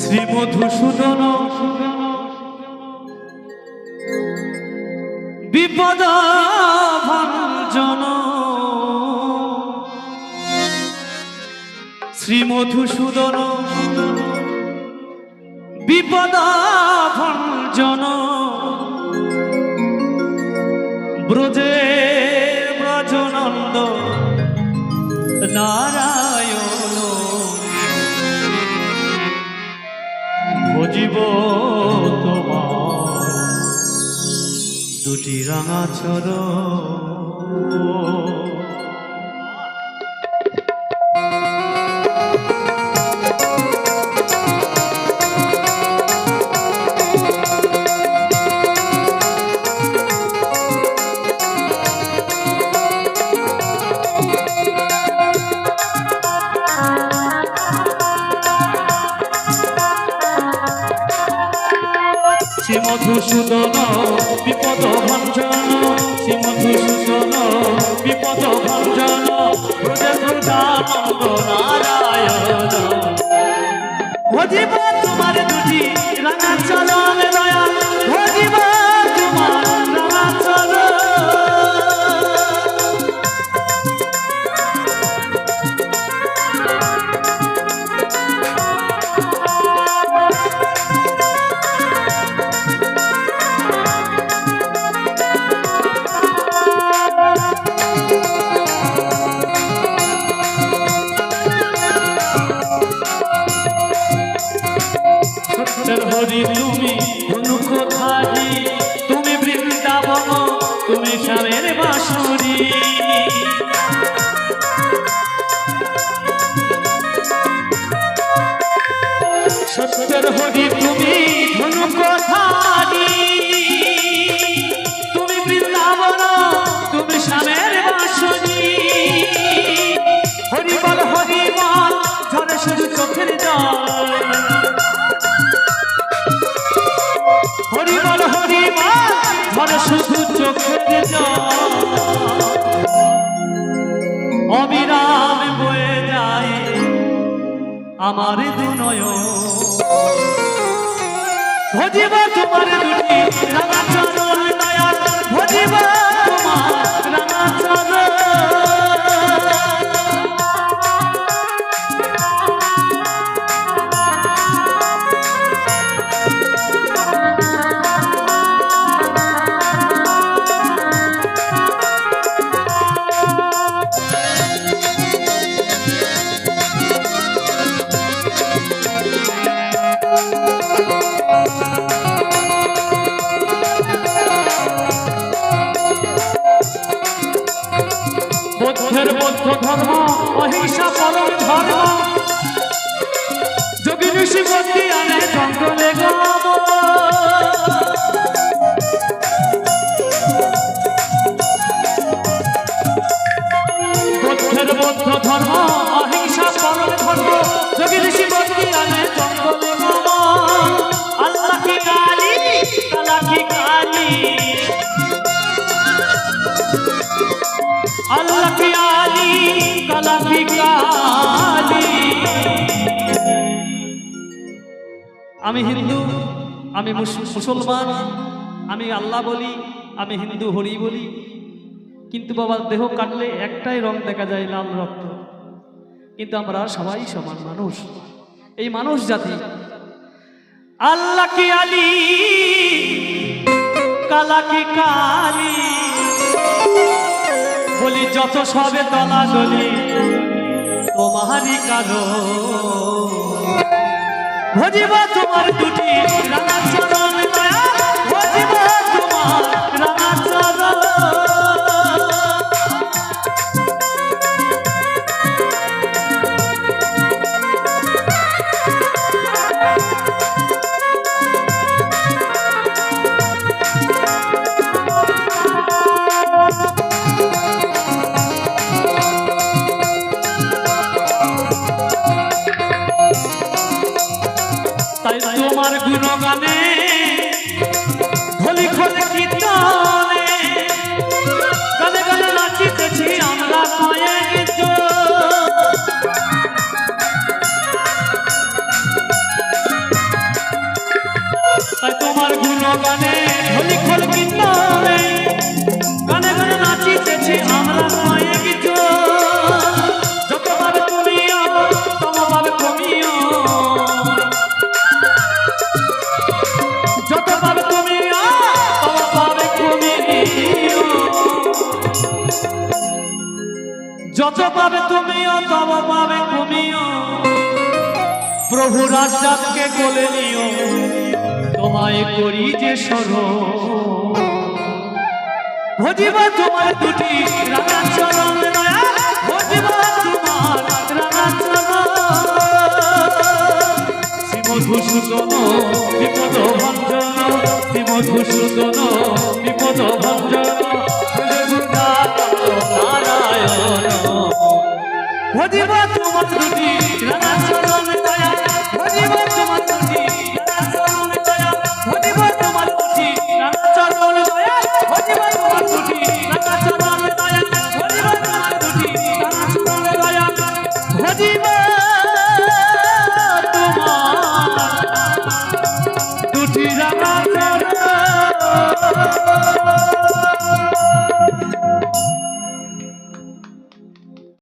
শ্রী মধুসূদন বিপদ ভঞ্জন শ্রী মধুসূদন বিপদ ভঞ্জন ব্রজে ব্রজনন্দ নারায়ণ ভজিব তোমার দুটি রাঙা চরণ। শ্রী মধুসূদন বিপদ ভঞ্জন শ্রী মধুসূদন বিপদ ভঞ্জন ব্রজে ব্রজানন্দ নারায়ণ ভজিব তোমার দুটি রাঙা চরণ দয়াল ভজিব তোমার রাঙা চরণ। হরি তুমি ধনুকধারী তুমি বৃন্দাবন তুমি শ্যামের বাঁশরী সত্যের হরি তুমি ধনুকধারী তুমি বৃন্দাবন তুমি শ্যামের বাঁশরী হরি বল ঝরে শুধু চোখের জল হরি বল ঝরে শুধু চোখের জল অবিরাম বয়ে যায় আমার দুনয়ন ভজিব তোমার দুটি রাঙা চরণ দয়াল ভজিব তোমার রাঙা চরণ। বৌদ্ধের বৌদ্ধ ধর্ম অহিংসা পরম ধর্ম যোগী ঋষি বন্দী আনে জঙ্গলে গম বৌদ্ধের বৌদ্ধ ধর্ম অহিংসা পরম ধর্ম যোগী ঋষি বন্দী আনে জঙ্গলে গম আল্লাহ কি কালী কালা কি কালী আল্লাহ কি আলী কালা কি কালী। আমি হিন্দু আমি মুসলমান আমি আল্লাহ বলি আমি হিন্দু হরি বলি কিন্তু বাবা দেহ কাটলে একটাই রং দেখা যায় লাল রক্ত কিন্তু আমরা সবাই সমান মানুষ এই মানুষ জাতি আল্লাহ কি আলী কালা কি কালী বলি যত সবে দলা দলি তোমারই কালো ভজিব তোমার দুটি রাঙা চরণ দয়াল ভজিব তোমার রাঙা চরণ। তাই তোমার গুণগানে ধলি খোলে কীর্তনে গানে গানে নাচিতেছি আমরা পায়ে তোমার গুণগানে ঢলি খোল কীর্তনে গানে গানে নাচিতেছি আমরা মায়ে কিছু যতভাবে তুমিও ততভাবে তুমিও যতভাবে তুমিও ততভাবে তুমিও যতভাবে তুমিও ততভাবে তুমিও প্রভু রাজ্জাককে কোলে নিও তোমায় করি যে স্মরণ ভজিব তোমার দুটি রাঙা চরণ দয়া ভজিব তোমার রাঙা চরণ শ্রীমধুসূদন বিপদ ভঞ্জন শ্রীমধুসূদন বিপদ ভঞ্জন নারায়ণ ভজিব তোমার দুটি রাঙা চরণ দয়া ভজিব তোমার দুটি রাঙা চরণ দয়া ভজিব তোমার দুটি রাঙা চরণ দয়া ভজিব তোমার দুটি রাঙা চরণ